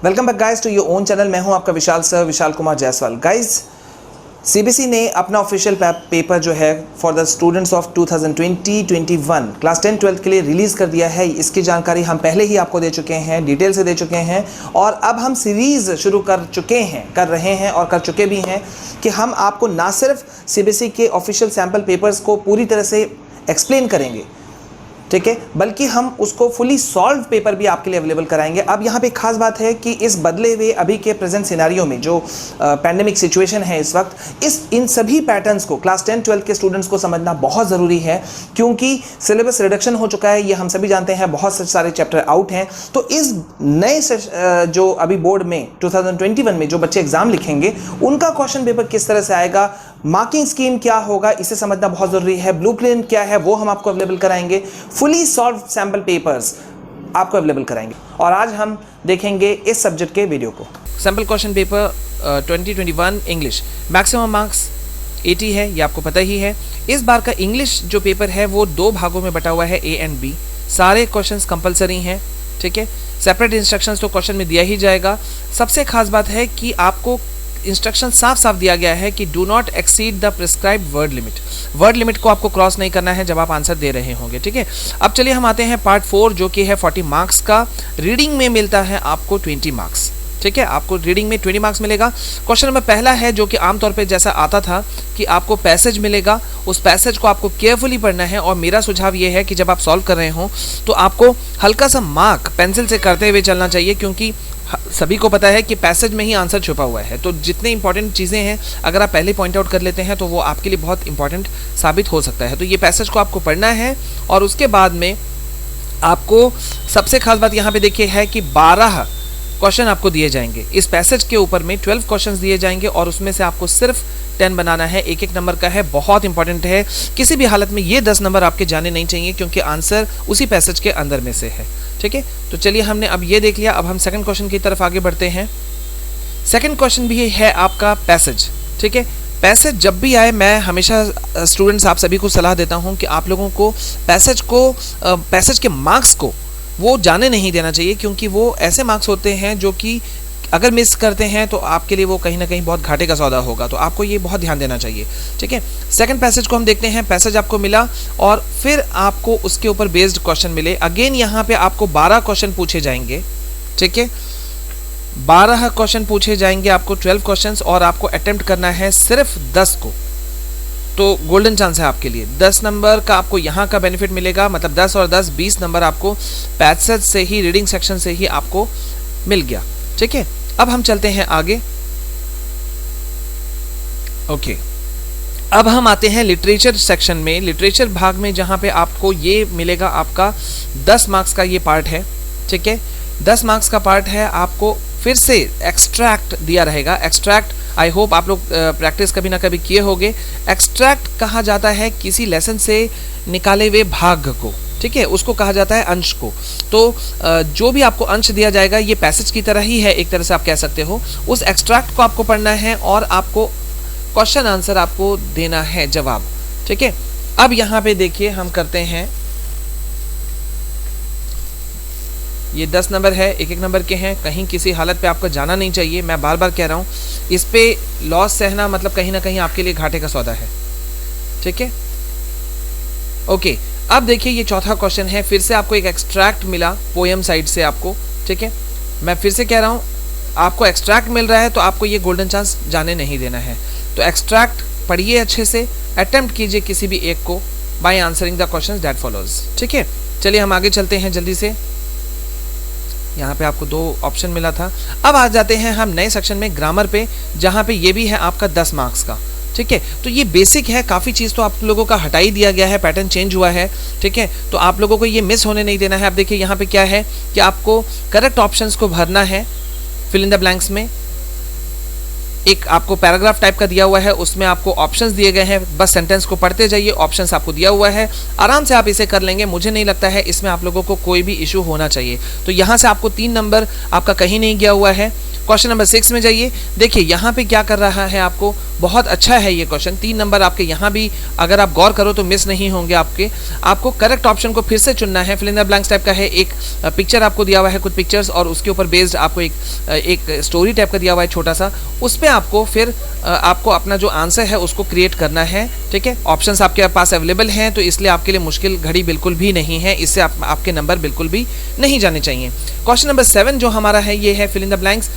Welcome back guys to your own channel. मैं हूं आपका Vishal sir, Vishal Kumar Jaiswal. Guys, CBSE ने अपना ऑफिशियल पेपर जो है for the students of 2020-21 class 10-12 के लिए रिलीज़ कर दिया है। इसकी जानकारी हम पहले ही आपको दे चुके हैं, डिटेल से दे चुके हैं, और अब हम सीरीज़ शुरू कर रहे हैं और कर चुके भी हैं कि हम आपको ना सिर्फ सीबीएसई के ऑफिशियल सैम्पल पेपर्स को पूरी तरह से एक्सप्लेन करेंगे, ठीक है, बल्कि हम उसको फुली सॉल्व पेपर भी आपके लिए अवेलेबल कराएंगे। अब यहाँ पे खास बात है कि इस बदले हुए अभी के प्रेजेंट सिनेरियो में जो पैंडेमिक सिचुएशन है इस वक्त, इन सभी पैटर्न्स को क्लास 10-12 के स्टूडेंट्स को समझना बहुत ज़रूरी है, क्योंकि सिलेबस रिडक्शन हो चुका है, ये हम सभी जानते हैं, बहुत सारे चैप्टर आउट हैं। तो इस नए जो अभी बोर्ड में 2021 में जो बच्चे एग्जाम लिखेंगे, उनका क्वेश्चन पेपर किस तरह से आएगा, मार्किंग स्कीम क्या होगा, इसे समझना बहुत ज़रूरी है। ब्लूप्रिंट क्या है वो हम आपको अवेलेबल कराएंगे, फुली सॉल्व सैम्पल पेपर्स आपको अवेलेबल कराएंगे। और आज हम देखेंगे इस सब्जेक्ट के वीडियो को। Sample question paper 2021 English, maximum marks 80 है, ये आपको पता ही है। इस बार का इंग्लिश जो पेपर है वो 2 भागों में बटा हुआ है, ए एंड बी। सारे क्वेश्चंस कंपलसरी हैं, ठीक है। सेपरेट इंस्ट्रक्शंस तो क्वेश्चन में दिया ही जाएगा। सबसे खास बात है कि आपको इंस्ट्रक्शन साफ साफ दिया गया है कि do not exceed the prescribed word limit. Word limit को आपको क्रॉस नहीं करना है जब आप आंसर दे रहे होंगे, ठीक है। अब चलिए हम आते हैं पार्ट 4 जो कि है 40 मार्क्स का। रीडिंग में मिलता है आपको 20 मार्क्स, ठीक है। आपको रीडिंग में 20 मार्क्स मिलेगा। क्वेश्चन नंबर पहला है जो कि आमतौर पे जैसा आता था कि आपको पैसेज मिलेगा, उस पैसेज को आपको केयरफुली पढ़ना है। और मेरा सुझाव ये है कि जब आप सॉल्व कर रहे हो तो आपको हल्का सा मार्क पेंसिल से करते हुए चलना चाहिए, क्योंकि सभी को पता है कि पैसेज में ही आंसर छुपा हुआ है। तो जितने इंपॉर्टेंट चीज़ें हैं अगर आप पहले पॉइंट आउट कर लेते हैं तो वो आपके लिए बहुत इंपॉर्टेंट साबित हो सकता है। तो ये पैसेज को आपको पढ़ना है। और उसके बाद में आपको सबसे खास बात यहाँ पे देखिए है कि 12 क्वेश्चन आपको दिए जाएंगे। इस पैसेज के ऊपर में 12 क्वेश्चंस दिए जाएंगे और उसमें से आपको सिर्फ 10 बनाना है। एक नंबर का है, बहुत इंपॉर्टेंट है। किसी भी हालत में ये 10 नंबर आपके जाने नहीं चाहिए, क्योंकि आंसर उसी पैसेज के अंदर में से है, ठीक है। तो चलिए हमने अब ये देख लिया, अब हम सेकंड क्वेश्चन की तरफ आगे बढ़ते हैं। सेकंड क्वेश्चन भी है आपका पैसेज, ठीक है। पैसेज जब भी आए, मैं हमेशा स्टूडेंट्स आप सभी को सलाह देता हूँ कि आप लोगों को पैसेज के मार्क्स को वो जाने नहीं देना चाहिए, क्योंकि वो ऐसे मार्क्स होते हैं जो कि अगर मिस करते हैं तो आपके लिए वो कहीं ना कहीं बहुत घाटे का सौदा होगा। तो आपको ये बहुत ध्यान देना चाहिए, ठीक है। सेकंड पैसेज को हम देखते हैं। पैसेज आपको मिला और फिर आपको उसके ऊपर बेस्ड क्वेश्चन मिले। अगेन यहाँ पे आपको 12 क्वेश्चन पूछे जाएंगे, ठीक है। 12 क्वेश्चन पूछे जाएंगे आपको, 12 क्वेश्चन, और आपको अटेम्प्ट करना है सिर्फ 10 को। तो गोल्डन चांस है आपके लिए। 10 नंबर का आपको यहाँ का बेनिफिट मिलेगा, मतलब 10 और 10 20 नंबर आपको पैसेज से ही, रीडिंग सेक्शन से ही आपको मिल गया, ठीक है। अब हम चलते हैं आगे। ओके, अब हम आते हैं लिटरेचर सेक्शन में, लिटरेचर भाग में, जहां पे आपको ये मिलेगा आपका 10 मार्क्स का ये पार्ट है, ठीक है। 10 मार्क्स का पार्ट है। आपको फिर से एक्सट्रैक्ट दिया रहेगा। एक्सट्रैक्ट, आई होप आप लोग प्रैक्टिस कभी ना कभी किए होंगे। एक्सट्रैक्ट कहा जाता है किसी लेसन से निकाले हुए भाग को, ठीक है, उसको कहा जाता है अंश को। तो जो भी आपको अंश दिया जाएगा ये पैसेज की तरह ही है, एक तरह से आप कह सकते हो। उस एक्सट्रैक्ट को आपको पढ़ना है और आपको क्वेश्चन आंसर आपको देना है, जवाब, ठीक है। अब यहाँ पे देखिए हम करते हैं, ये 10 नंबर है, एक नंबर के हैं। कहीं किसी हालत पे आपको जाना नहीं चाहिए, मैं बार बार कह रहा हूँ। इस पे लॉस सहना मतलब कहीं ना कहीं आपके लिए घाटे का सौदा है, ठीक है। ओके, अब देखिए ये चौथा क्वेश्चन है। फिर से आपको एक एक्सट्रैक्ट मिला पोएम साइड से आपको, ठीक है। मैं फिर से कह रहा हूँ, आपको एक्सट्रैक्ट मिल रहा है तो आपको ये गोल्डन चांस जाने नहीं देना है। तो एक्सट्रैक्ट पढ़िए अच्छे से, अटेम्प्ट कीजिए किसी भी एक को by answering the questions that follows, ठीक है। चलिए हम आगे चलते हैं जल्दी से। यहाँ पे आपको 2 ऑप्शन मिला था। अब आ जाते हैं हम नए सेक्शन में, ग्रामर पे, जहाँ पे ये भी है आपका 10 मार्क्स का, ठीक है। तो ये बेसिक है, काफ़ी चीज़ तो आप लोगों का हटा ही दिया गया है, पैटर्न चेंज हुआ है, ठीक है। तो आप लोगों को ये मिस होने नहीं देना है। अब देखिए यहाँ पे क्या है कि आपको करेक्ट ऑप्शंस को भरना है फिल इन द ब्लैंक्स में। एक आपको पैराग्राफ टाइप का दिया हुआ है, उसमें आपको ऑप्शंस दिए गए हैं, बस सेंटेंस को पढ़ते जाइए, ऑप्शंस आपको दिया हुआ है, आराम से आप इसे कर लेंगे। मुझे नहीं लगता है इसमें आप लोगों को कोई भी इशू होना चाहिए। तो यहाँ से आपको 3 नंबर आपका कहीं नहीं गया हुआ है। क्वेश्चन नंबर 6 में जाइए। देखिए यहाँ पे क्या कर रहा है आपको, बहुत अच्छा है ये क्वेश्चन। 3 नंबर आपके यहाँ भी अगर आप गौर करो तो मिस नहीं होंगे आपके। आपको करेक्ट ऑप्शन को फिर से चुनना है। Fill in the blanks type का है, एक पिक्चर आपको दिया हुआ है, कुछ पिक्चर्स, और उसके ऊपर बेस्ड आपको एक स्टोरी टाइप का दिया हुआ है छोटा सा, उस पर आपको फिर आपको अपना जो आंसर है उसको क्रिएट करना है। ठीक है, ऑप्शंस आपके पास अवेलेबल हैं तो इसलिए आपके लिए मुश्किल घड़ी बिल्कुल भी नहीं है, इससे आपके नंबर बिल्कुल भी नहीं जाने चाहिए। क्वेश्चन नंबर 7 जो हमारा है ये है फिल इन द ब्लैंक्स।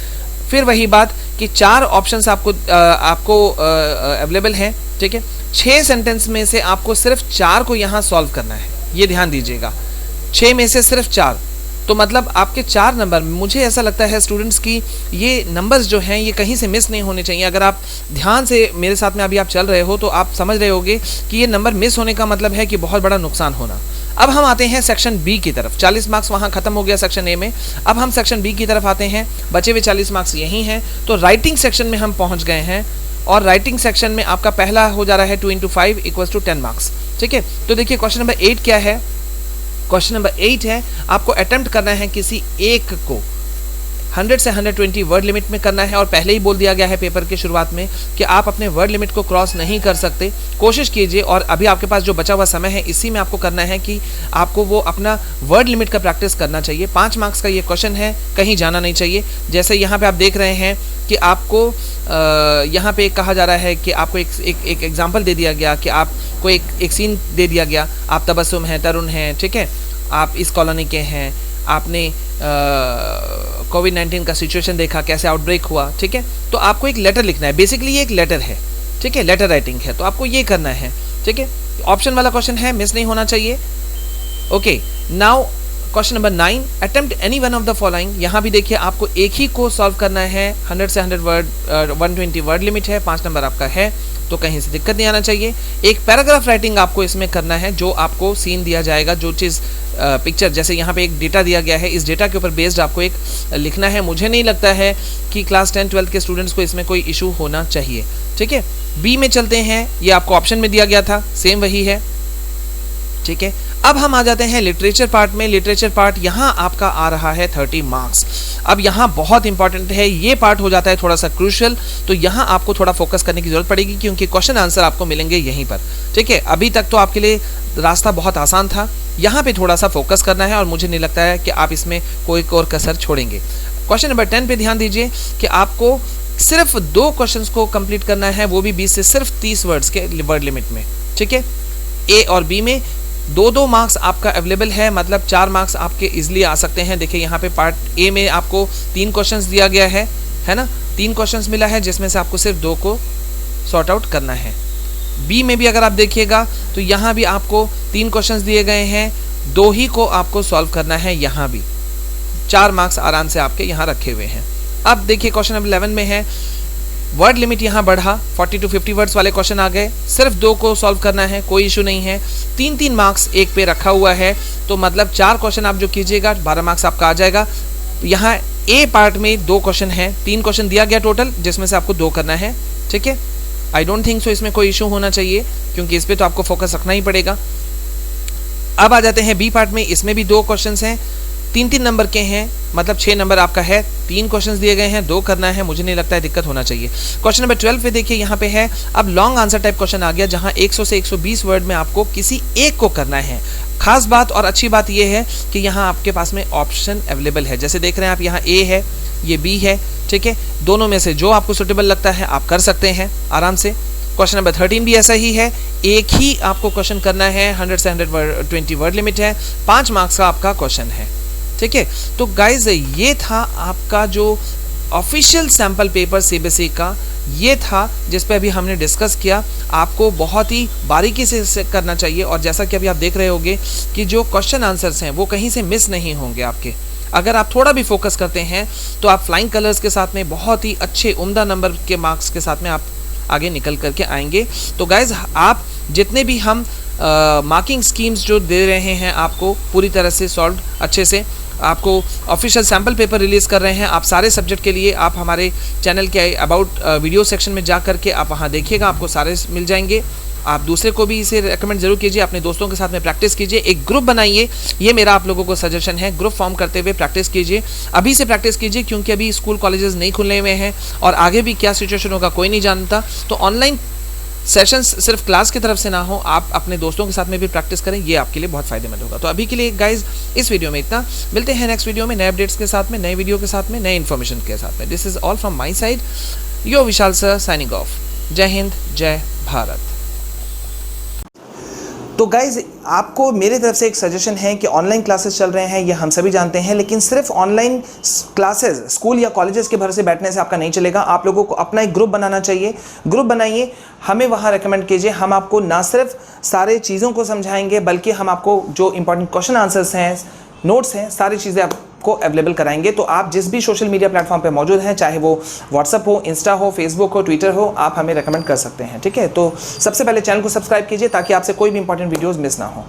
फिर वही बात कि 4 ऑप्शंस आपको अवेलेबल हैं। ठीक है, 6 सेंटेंस में से आपको सिर्फ 4 को यहाँ सॉल्व करना है, ये ध्यान दीजिएगा। 6 में से सिर्फ 4, तो मतलब आपके 4 नंबर, मुझे ऐसा लगता है स्टूडेंट्स की ये नंबर्स जो हैं ये कहीं से मिस नहीं होने चाहिए। अगर आप ध्यान से मेरे साथ में अभी आप चल रहे हो तो आप समझ रहे होगे कि ये नंबर मिस होने का मतलब है कि बहुत बड़ा नुकसान होना। अब हम आते हैं सेक्शन बी की तरफ। 40 मार्क्स वहाँ खत्म हो गया सेक्शन ए में, अब हम सेक्शन बी की तरफ आते हैं। बचे हुए 40 मार्क्स यही हैं, तो राइटिंग सेक्शन में हम पहुँच गए हैं और राइटिंग सेक्शन में आपका पहला हो जा रहा है 2 × 5 = 10 मार्क्स। ठीक है, तो देखिए क्वेश्चन नंबर 8 क्या है। क्वेश्चन नंबर 8 है, आपको अटेम्प्ट करना है किसी एक को 100 से 120 वर्ड लिमिट में करना है, और पहले ही बोल दिया गया है पेपर के शुरुआत में कि आप अपने वर्ड लिमिट को क्रॉस नहीं कर सकते। कोशिश कीजिए, और अभी आपके पास जो बचा हुआ समय है इसी में आपको करना है कि आपको वो अपना वर्ड लिमिट का प्रैक्टिस करना चाहिए। 5 मार्क्स का ये क्वेश्चन है, कहीं जाना नहीं चाहिए। जैसे यहाँ पे आप देख रहे हैं कि आपको यहाँ पे कहा जा रहा है कि आपको एक एग्जाम्पल दे दिया गया कि आपको एक सीन दे दिया गया, आप तबस्सुम हैं, तरुण हैं, ठीक है, आप इस कॉलोनी के हैं, आपने कोविड-19 का सिचुएशन देखा, कैसे आउटब्रेक हुआ। ठीक है, तो आपको एक लेटर लिखना है, बेसिकली ये एक लेटर है। ठीक है, लेटर राइटिंग है, तो आपको ये करना है। ठीक है, ऑप्शन वाला क्वेश्चन है, मिस नहीं होना चाहिए। Okay, now question number 9, attempt any one of the following. यहाँ भी देखिए आपको एक ही को सॉल्व करना है। 100 से 120 वर्ड लिमिट है, 5 नंबर आपका है, तो कहीं से दिक्कत नहीं आना चाहिए। एक पैराग्राफ राइटिंग आपको इसमें करना है, जो आपको सीन दिया जाएगा, जो चीज़ पिक्चर, जैसे यहाँ पे एक डेटा दिया गया है, इस डेटा के ऊपर बेस्ड आपको एक लिखना है। मुझे नहीं लगता है कि क्लास 10-12 के स्टूडेंट्स को इसमें कोई इशू होना चाहिए। ठीक है, बी में चलते हैं, ये आपको ऑप्शन में दिया गया था, सेम वही है। ठीक है, अब हम आ जाते हैं लिटरेचर पार्ट में। लिटरेचर पार्ट यहाँ आपका आ रहा है 30 मार्क्स। अब यहाँ बहुत इंपॉर्टेंट है, ये पार्ट हो जाता है थोड़ा सा क्रूशियल, तो यहाँ आपको थोड़ा फोकस करने की जरूरत पड़ेगी क्योंकि क्वेश्चन आंसर आपको मिलेंगे यहीं पर। ठीक है, अभी तक तो आपके लिए रास्ता बहुत आसान था, यहाँ पे थोड़ा सा फोकस करना है और मुझे नहीं लगता है कि आप इसमें कोई और कसर छोड़ेंगे। क्वेश्चन नंबर 10 पे ध्यान दीजिए कि आपको सिर्फ 2 क्वेश्चंस को कंप्लीट करना है, वो भी 20 से सिर्फ 30 वर्ड्स के वर्ड लिमिट में। ठीक है, ए और बी में 2-2 मार्क्स आपका अवेलेबल है, मतलब 4 मार्क्स आपके इजीली आ सकते हैं। देखिए यहाँ पे पार्ट ए में आपको 3 क्वेश्चंस दिया गया है ना, 3 क्वेश्चंस मिला है जिसमें से आपको सिर्फ 2 को सॉर्ट आउट करना है। बी में भी अगर आप देखिएगा तो यहाँ भी आपको 3 क्वेश्चंस दिए गए हैं, 2 ही को आपको सॉल्व करना है। यहाँ भी 4 मार्क्स आराम से आपके यहाँ रखे हुए हैं। अब देखिए क्वेश्चन नंबर 11 में है, वर्ड लिमिट यहाँ बढ़ा, 40 to 50 वर्ड्स वाले क्वेश्चन आ गए, सिर्फ 2 को सॉल्व करना है, कोई इशू नहीं है। 3-3 मार्क्स एक पे रखा हुआ है, तो मतलब 4 क्वेश्चन आप जो कीजिएगा 12 मार्क्स आपका आ जाएगा। यहाँ ए पार्ट में 2 क्वेश्चन हैं, 3 क्वेश्चन दिया गया टोटल, जिसमें से आपको 2 करना है। ठीक है, आई डोंट थिंक सो इसमें कोई इशू होना चाहिए क्योंकि इस पर तो आपको फोकस रखना ही पड़ेगा। अब आ जाते हैं बी पार्ट में, इसमें भी 2 क्वेश्चन हैं, 3-3 नंबर के हैं, मतलब 6 नंबर आपका है, 3 क्वेश्चंस दिए गए हैं, 2 करना है, मुझे नहीं लगता है दिक्कत होना चाहिए। क्वेश्चन नंबर 12 पे देखिए यहाँ पे है, अब लॉन्ग आंसर टाइप क्वेश्चन आ गया जहाँ 100 से 120 वर्ड में आपको किसी एक को करना है। खास बात और अच्छी बात यह है कि यहाँ आपके पास में ऑप्शन अवेलेबल है, जैसे देख रहे हैं आप, यहाँ ए है, ये बी है। ठीक है, दोनों में से जो आपको सुटेबल लगता है आप कर सकते हैं आराम से। क्वेश्चन नंबर 13 भी ऐसा ही है, एक ही आपको क्वेश्चन करना है, 100 से 120 वर्ड लिमिट है, 5 मार्क्स का आपका क्वेश्चन है। ठीक है, तो गाइज ये था आपका जो ऑफिशियल सैम्पल पेपर सीबीएसई का, ये था जिस पे अभी हमने डिस्कस किया। आपको बहुत ही बारीकी से करना चाहिए, और जैसा कि अभी आप देख रहे होंगे कि जो क्वेश्चन आंसर्स हैं वो कहीं से मिस नहीं होंगे आपके। अगर आप थोड़ा भी फोकस करते हैं तो आप फ्लाइंग कलर्स के साथ में बहुत ही अच्छे उम्दा नंबर के मार्क्स के साथ में आप आगे निकल करके आएंगे। तो गाइज आप जितने भी हम मार्किंग स्कीम्स जो दे रहे हैं आपको पूरी तरह से सॉल्व अच्छे से, आपको ऑफिशियल सैम्पल पेपर रिलीज़ कर रहे हैं आप सारे सब्जेक्ट के लिए। आप हमारे चैनल के अबाउट वीडियो सेक्शन में जा करके आप वहाँ देखिएगा, आपको सारे मिल जाएंगे। आप दूसरे को भी इसे रेकमेंड जरूर कीजिए, अपने दोस्तों के साथ में प्रैक्टिस कीजिए, एक ग्रुप बनाइए, ये मेरा आप लोगों को सजेशन है। ग्रुप फॉर्म करते हुए प्रैक्टिस कीजिए, अभी से प्रैक्टिस कीजिए, क्योंकि अभी स्कूल कॉलेजेस नहीं खुलने हुए हैं और आगे भी क्या सिचुएशन होगा कोई नहीं जानता। तो ऑनलाइन सेशंस सिर्फ क्लास की तरफ से ना हो, आप अपने दोस्तों के साथ में भी प्रैक्टिस करें, ये आपके लिए बहुत फायदेमंद होगा। तो अभी के लिए गाइज इस वीडियो में इतना, मिलते हैं नेक्स्ट वीडियो में नए अपडेट्स के साथ में, नए वीडियो के साथ में, नए इन्फॉर्मेशन के साथ में। This is all from my side, your Vishal sir signing off. जय हिंद, जय भारत। तो गाइज आपको मेरी तरफ से एक सजेशन है कि ऑनलाइन क्लासेस चल रहे हैं, ये हम सभी जानते हैं, लेकिन सिर्फ ऑनलाइन क्लासेस स्कूल या कॉलेजेस के भरोसे बैठने से आपका नहीं चलेगा। आप लोगों को अपना एक ग्रुप बनाना चाहिए, ग्रुप बनाइए, हमें वहाँ रेकमेंड कीजिए। हम आपको ना सिर्फ सारे चीज़ों को समझाएंगे, बल्कि हम आपको जो इंपॉर्टेंट क्वेश्चन आंसर्स हैं, नोट्स हैं, सारी चीज़ें आपको अवेलेबल कराएंगे। तो आप जिस भी सोशल मीडिया प्लेटफॉर्म पे मौजूद हैं, चाहे वो व्हाट्सअप हो, इंस्टा हो, फेसबुक हो, ट्विटर हो, आप हमें रेकमेंड कर सकते हैं। ठीक है, तो सबसे पहले चैनल को सब्सक्राइब कीजिए ताकि आपसे कोई भी इंपॉर्टेंट वीडियोज़ मिस ना हो।